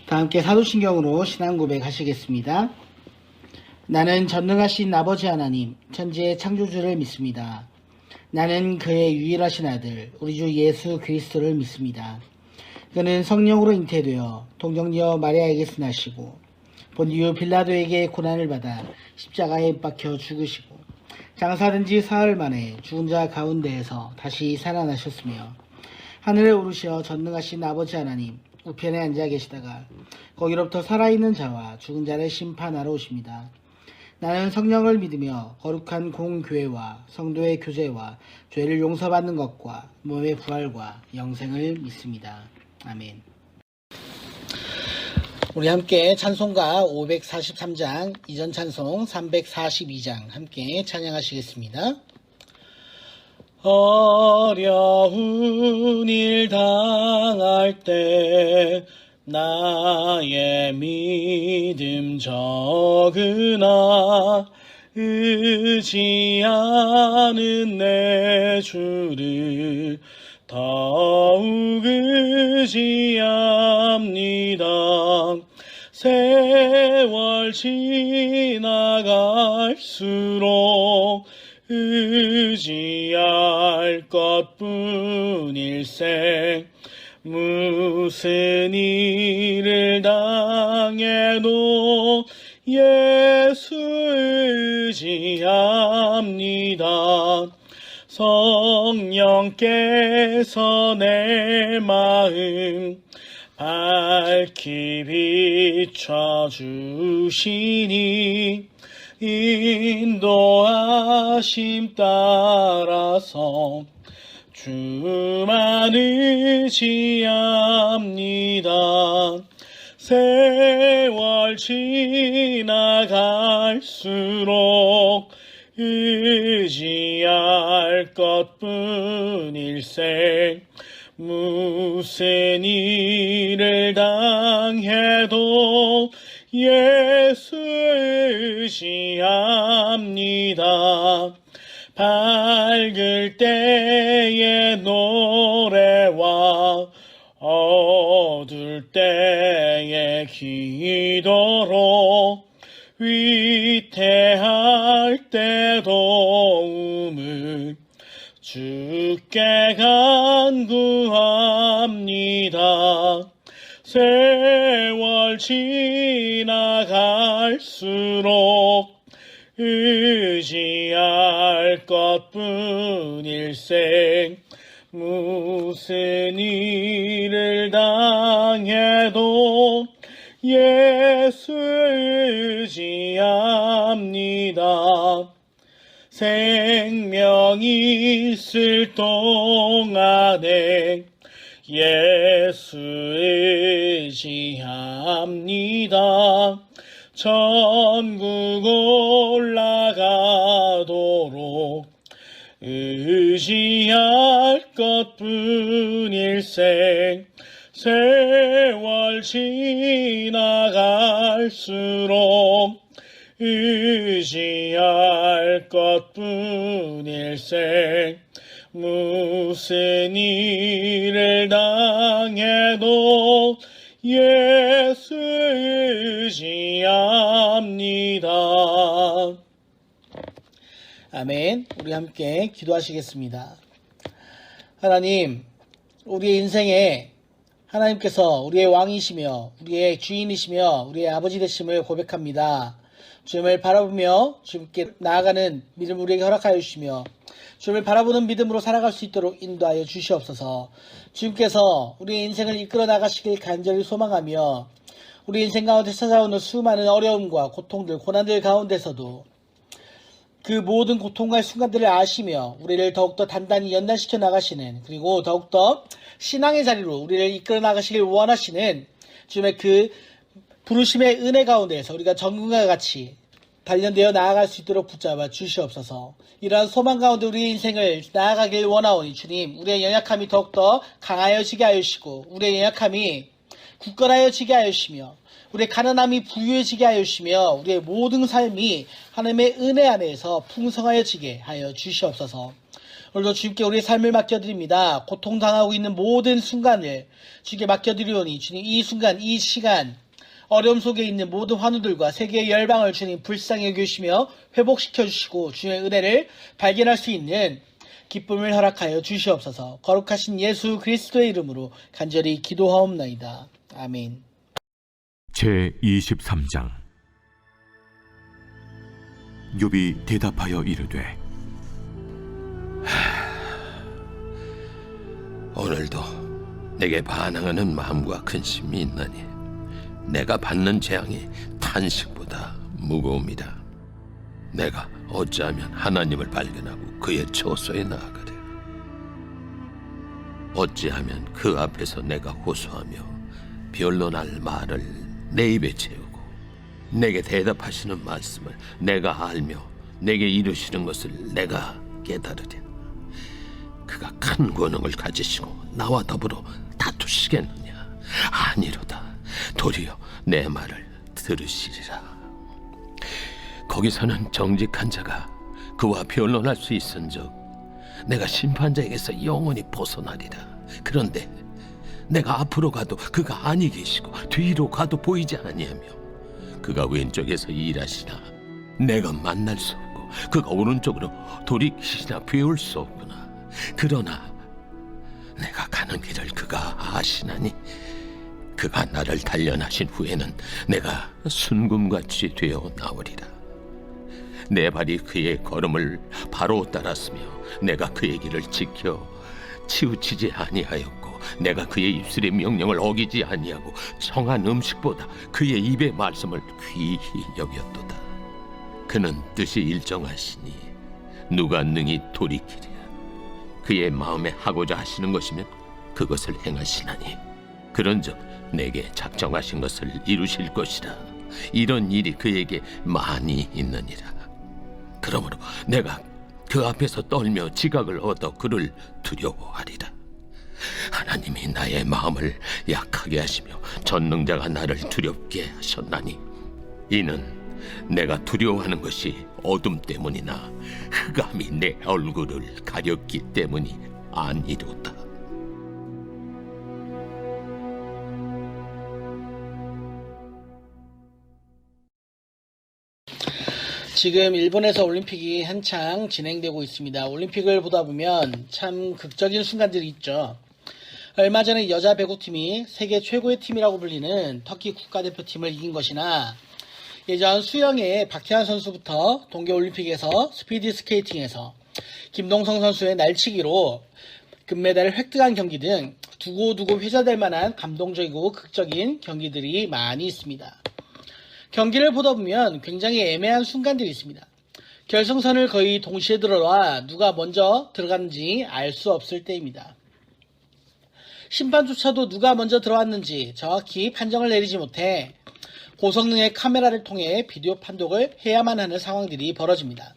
다 함께 사도신경으로 신앙 고백하시겠습니다. 나는 전능하신 아버지 하나님, 천지의 창조주를 믿습니다. 나는 그의 유일하신 아들, 우리 주 예수 그리스도를 믿습니다. 그는 성령으로 잉태되어 동정녀 마리아에게서 나시고 본디오 빌라도에게 고난을 받아 십자가에 박혀 죽으시고 장사된 지 사흘 만에 죽은 자 가운데에서 다시 살아나셨으며 하늘에 오르셔 전능하신 아버지 하나님 우편에 앉아 계시다가 거기로부터 살아있는 자와 죽은 자를 심판하러 오십니다. 나는 성령을 믿으며 거룩한 공교회와 성도의 교제와 죄를 용서받는 것과 몸의 부활과 영생을 믿습니다. 아멘. 우리 함께 찬송가 543장, 이전 찬송 342장 함께 찬양하시겠습니다. 어려운 일 당할 때 나의 믿음 적으나 의지하는 내 주를 더욱 의지합니다. 세월 지나갈수록 의지할 것뿐일세 무슨 일을 당해도 예수 의지합니다. 성령께서 내 마음 밝히 비춰주시니 인도하심 따라서 주만 의지합니다. 세월 지나갈수록 의지할 것뿐일세 무슨 일을 당해도 예수 의지합니다. 밝을 때의 노래와 어두울 때의 기도로 위태할 때 도움을 주께 간구합니다. 세월 지나갈수록 의지할 것뿐일세 무슨 일을 당해도 예수 의지합니다. 생명이 있을 동안에 예수 의지합니다. 천국 올라가도록 의지할 것뿐일세 세월 지나갈수록 의지할 것뿐일세 무슨 일을 당해도 예수 의지합니다. 아멘. 우리 함께 기도하시겠습니다. 하나님, 우리의 인생에 하나님께서 우리의 왕이시며 우리의 주인이시며 우리의 아버지 되심을 고백합니다. 주님을 바라보며 주님께 나아가는 믿음을 우리에게 허락하여 주시며 주님을 바라보는 믿음으로 살아갈 수 있도록 인도하여 주시옵소서. 주님께서 우리의 인생을 이끌어 나가시길 간절히 소망하며 우리 인생 가운데 찾아오는 수많은 어려움과 고통들, 고난들 가운데서도 그 모든 고통과 순간들을 아시며 우리를 더욱더 단단히 연단시켜 나가시는, 그리고 더욱더 신앙의 자리로 우리를 이끌어 나가시길 원하시는 주님의 그 부르심의 은혜 가운데에서 우리가 정금과 같이 단련되어 나아갈 수 있도록 붙잡아 주시옵소서. 이러한 소망 가운데 우리의 인생을 나아가길 원하오니 주님, 우리의 연약함이 더욱더 강하여지게 하시고 우리의 연약함이 굳건하여지게 하시며 우리의 가난함이 부유해지게 하시며 우리의 모든 삶이 하나님의 은혜 안에서 풍성하여지게 하여 주시옵소서. 오늘도 주님께 우리의 삶을 맡겨드립니다. 고통당하고 있는 모든 순간을 주님께 맡겨드리오니 주님 이 순간 이 시간 어려움 속에 있는 모든 환우들과 세계의 열방을 주님 불쌍히 여겨주시며 회복시켜주시고 주님의 은혜를 발견할 수 있는 기쁨을 허락하여 주시옵소서. 거룩하신 예수 그리스도의 이름으로 간절히 기도하옵나이다. 아멘. 제23장. 욥이 대답하여 이르되 오늘도 내게 반항하는 마음과 근심이 있나니 내가 받는 재앙이 탄식보다 무거웁니다. 내가 어찌하면 하나님을 발견하고 그의 처소에 나아가랴. 어찌하면 그 앞에서 내가 호소하며 변론할 말을 내 입에 채우고 내게 대답하시는 말씀을 내가 알며 내게 이루시는 것을 내가 깨달으랴. 그가 큰 권능을 가지시고 나와 더불어 다투시겠느냐? 아니로다. 도리어 내 말을 들으시리라. 거기서는 정직한 자가 그와 변론할 수 있은즉 내가 심판자에게서 영원히 벗어나리라. 그런데 내가 앞으로 가도 그가 아니 계시고 뒤로 가도 보이지 아니하며 그가 왼쪽에서 일하시나 내가 만날 수 없고 그가 오른쪽으로 돌이키시나 배울 수 없구나. 그러나 내가 가는 길을 그가 아시나니 그가 나를 단련하신 후에는 내가 순금같이 되어 나오리라. 내 발이 그의 걸음을 바로 따랐으며 내가 그의 길을 지켜 치우치지 아니하였고 내가 그의 입술의 명령을 어기지 아니하고 청한 음식보다 그의 입의 말씀을 귀히 여겼도다. 그는 뜻이 일정하시니 누가 능히 돌이키랴. 그의 마음에 하고자 하시는 것이면 그것을 행하시나니 그런즉 내게 작정하신 것을 이루실 것이라. 이런 일이 그에게 많이 있느니라. 그러므로 내가 그 앞에서 떨며 지각을 얻어 그를 두려워하리라. 하나님이 나의 마음을 약하게 하시며 전능자가 나를 두렵게 하셨나니 이는 내가 두려워하는 것이 어둠 때문이나 흑암이 내 얼굴을 가렸기 때문이 아니로다. 지금 일본에서 올림픽이 한창 진행되고 있습니다. 올림픽을 보다 보면 참 극적인 순간들이 있죠. 얼마 전에 여자 배구팀이 세계 최고의 팀이라고 불리는 터키 국가대표팀을 이긴 것이나 예전 수영의 박태환 선수부터 동계올림픽에서 스피드 스케이팅에서 김동성 선수의 날치기로 금메달을 획득한 경기 등 두고두고 회자될 만한 감동적이고 극적인 경기들이 많이 있습니다. 경기를 보다 보면 굉장히 애매한 순간들이 있습니다. 결승선을 거의 동시에 들어와 누가 먼저 들어갔는지 알 수 없을 때입니다. 심판조차도 누가 먼저 들어왔는지 정확히 판정을 내리지 못해 고성능의 카메라를 통해 비디오 판독을 해야만 하는 상황들이 벌어집니다.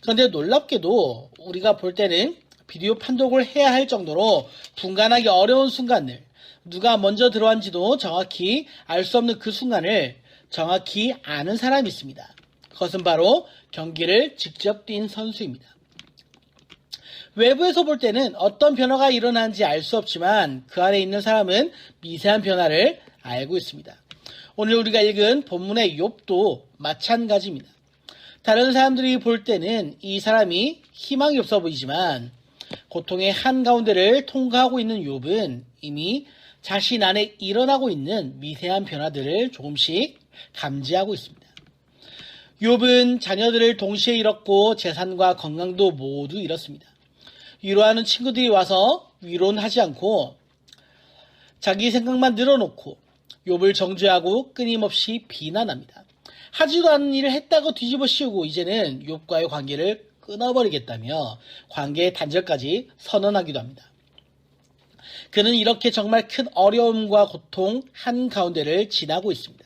그런데 놀랍게도 우리가 볼 때는 비디오 판독을 해야 할 정도로 분간하기 어려운 순간들, 누가 먼저 들어왔는지도 정확히 알 수 없는 그 순간을 정확히 아는 사람이 있습니다. 그것은 바로 경기를 직접 뛴 선수입니다. 외부에서 볼 때는 어떤 변화가 일어나는지 알 수 없지만 그 안에 있는 사람은 미세한 변화를 알고 있습니다. 오늘 우리가 읽은 본문의 욥도 마찬가지입니다. 다른 사람들이 볼 때는 이 사람이 희망이 없어 보이지만 고통의 한가운데를 통과하고 있는 욥은 이미 자신 안에 일어나고 있는 미세한 변화들을 조금씩 감지하고 있습니다. 욥은 자녀들을 동시에 잃었고 재산과 건강도 모두 잃었습니다. 위로하는 친구들이 와서 위로는 하지 않고 자기 생각만 늘어놓고 욥을 정죄하고 끊임없이 비난합니다. 하지도 않은 일을 했다고 뒤집어 씌우고 이제는 욥과의 관계를 끊어버리겠다며 관계의 단절까지 선언하기도 합니다. 그는 이렇게 정말 큰 어려움과 고통 한가운데를 지나고 있습니다.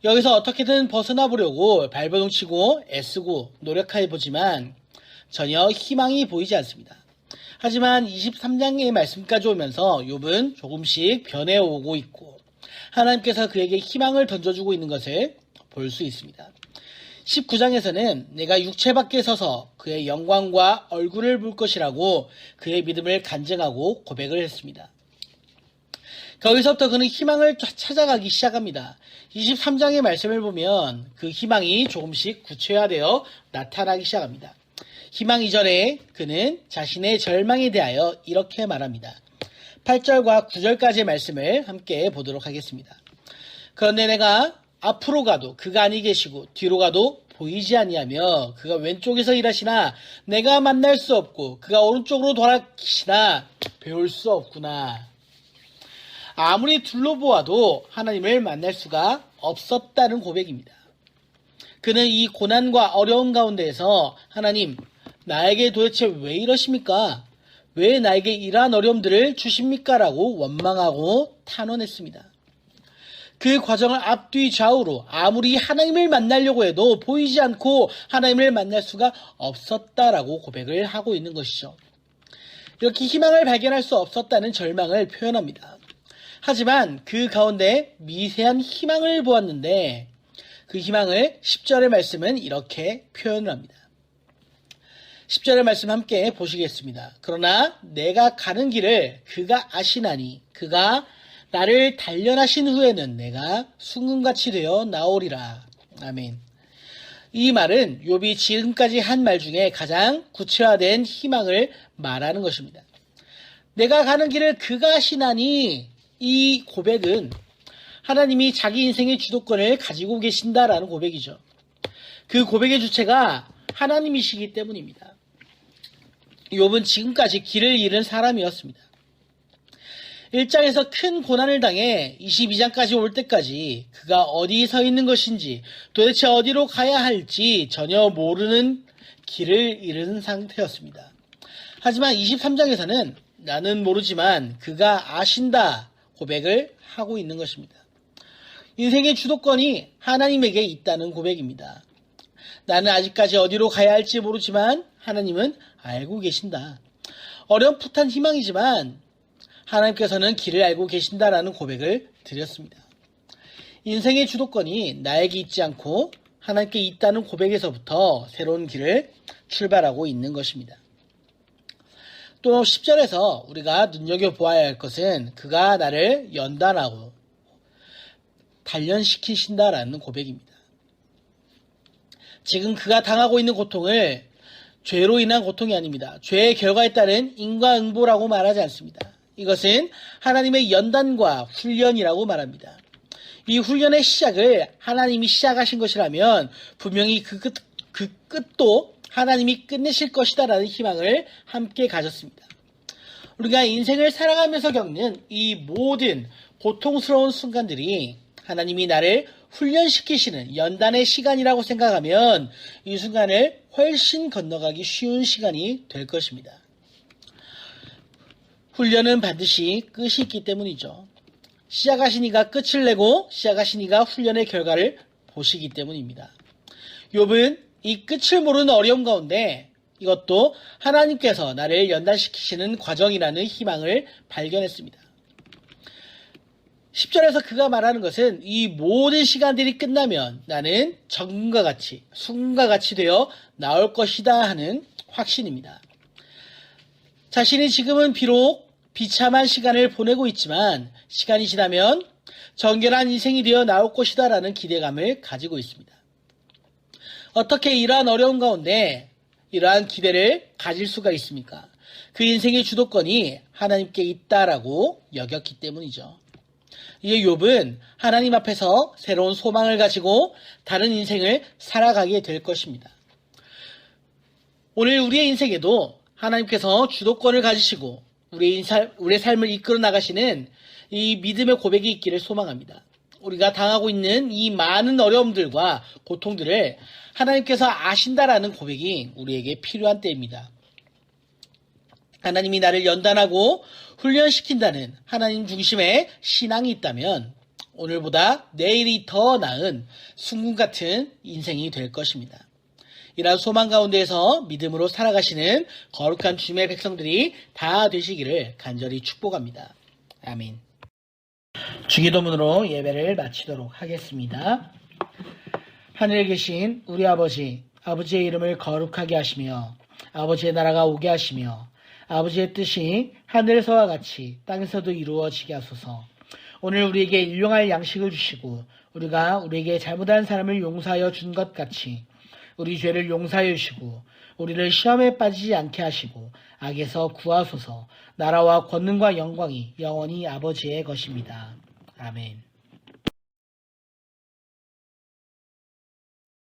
여기서 어떻게든 벗어나 보려고 발버둥치고 애쓰고 노력해보지만 전혀 희망이 보이지 않습니다. 하지만 23장의 말씀까지 오면서 욥은 조금씩 변해오고 있고 하나님께서 그에게 희망을 던져주고 있는 것을 볼 수 있습니다. 19장에서는 내가 육체 밖에 서서 그의 영광과 얼굴을 볼 것이라고 그의 믿음을 간증하고 고백을 했습니다. 거기서부터 그는 희망을 찾아가기 시작합니다. 23장의 말씀을 보면 그 희망이 조금씩 구체화되어 나타나기 시작합니다. 희망 이전에 그는 자신의 절망에 대하여 이렇게 말합니다. 8절과 9절까지의 말씀을 함께 보도록 하겠습니다. 그런데 내가 앞으로 가도 그가 아니 계시고 뒤로 가도 보이지 아니하며 그가 왼쪽에서 일하시나 내가 만날 수 없고 그가 오른쪽으로 돌아키시나 배울 수 없구나. 아무리 둘러보아도 하나님을 만날 수가 없었다는 고백입니다. 그는 이 고난과 어려운 가운데에서 하나님, 나에게 도대체 왜 이러십니까? 왜 나에게 이러한 어려움들을 주십니까? 라고 원망하고 탄원했습니다. 그 과정을 앞뒤 좌우로 아무리 하나님을 만나려고 해도 보이지 않고 하나님을 만날 수가 없었다라고 고백을 하고 있는 것이죠. 이렇게 희망을 발견할 수 없었다는 절망을 표현합니다. 하지만 그 가운데 미세한 희망을 보았는데 그 희망을 10절의 말씀은 이렇게 표현을 합니다. 10절의 말씀 함께 보시겠습니다. 그러나 내가 가는 길을 그가 아시나니 그가 나를 단련하신 후에는 내가 순금같이 되어 나오리라. 아멘. 이 말은 욥이 지금까지 한 말 중에 가장 구체화된 희망을 말하는 것입니다. 내가 가는 길을 그가 아시나니 이 고백은 하나님이 자기 인생의 주도권을 가지고 계신다라는 고백이죠. 그 고백의 주체가 하나님이시기 때문입니다. 욥은 지금까지 길을 잃은 사람이었습니다. 1장에서 큰 고난을 당해 22장까지 올 때까지 그가 어디 서 있는 것인지 도대체 어디로 가야 할지 전혀 모르는 길을 잃은 상태였습니다. 하지만 23장에서는 나는 모르지만 그가 아신다 고백을 하고 있는 것입니다. 인생의 주도권이 하나님에게 있다는 고백입니다. 나는 아직까지 어디로 가야 할지 모르지만 하나님은 알고 계신다. 어렴풋한 희망이지만 하나님께서는 길을 알고 계신다라는 고백을 드렸습니다. 인생의 주도권이 나에게 있지 않고 하나님께 있다는 고백에서부터 새로운 길을 출발하고 있는 것입니다. 또 10절에서 우리가 눈여겨보아야 할 것은 그가 나를 연단하고 단련시키신다라는 고백입니다. 지금 그가 당하고 있는 고통을 죄로 인한 고통이 아닙니다. 죄의 결과에 따른 인과응보라고 말하지 않습니다. 이것은 하나님의 연단과 훈련이라고 말합니다. 이 훈련의 시작을 하나님이 시작하신 것이라면 분명히 그 끝도 하나님이 끝내실 것이다 라는 희망을 함께 가졌습니다. 우리가 인생을 살아가면서 겪는 이 모든 고통스러운 순간들이 하나님이 나를 훈련시키시는 연단의 시간이라고 생각하면 이 순간을 훨씬 건너가기 쉬운 시간이 될 것입니다. 훈련은 반드시 끝이 있기 때문이죠. 시작하신 이가 끝을 내고 시작하신 이가 훈련의 결과를 보시기 때문입니다. 욥은 이 끝을 모르는 어려움 가운데 이것도 하나님께서 나를 연단시키시는 과정이라는 희망을 발견했습니다. 10절에서 그가 말하는 것은 이 모든 시간들이 끝나면 나는 정금과 같이 순금과 같이 되어 나올 것이다 하는 확신입니다. 자신이 지금은 비록 비참한 시간을 보내고 있지만 시간이 지나면 정결한 인생이 되어 나올 것이다 라는 기대감을 가지고 있습니다. 어떻게 이러한 어려움 가운데 이러한 기대를 가질 수가 있습니까? 그 인생의 주도권이 하나님께 있다라고 여겼기 때문이죠. 이에 욥은 하나님 앞에서 새로운 소망을 가지고 다른 인생을 살아가게 될 것입니다. 오늘 우리의 인생에도 하나님께서 주도권을 가지시고 우리의 삶을 이끌어 나가시는 이 믿음의 고백이 있기를 소망합니다. 우리가 당하고 있는 이 많은 어려움들과 고통들을 하나님께서 아신다라는 고백이 우리에게 필요한 때입니다. 하나님이 나를 연단하고 훈련시킨다는 하나님 중심의 신앙이 있다면 오늘보다 내일이 더 나은 순금 같은 인생이 될 것입니다. 이러한 소망 가운데에서 믿음으로 살아가시는 거룩한 주님의 백성들이 다 되시기를 간절히 축복합니다. 아멘. 주기도문으로 예배를 마치도록 하겠습니다. 하늘에 계신 우리 아버지, 아버지의 이름을 거룩하게 하시며 아버지의 나라가 오게 하시며 아버지의 뜻이 하늘에서와 같이 땅에서도 이루어지게 하소서. 오늘 우리에게 일용할 양식을 주시고 우리가 우리에게 잘못한 사람을 용서하여 준 것 같이 우리 죄를 용서하여 주시고 우리를 시험에 빠지지 않게 하시고 악에서 구하소서. 나라와 권능과 영광이 영원히 아버지의 것입니다. 아멘.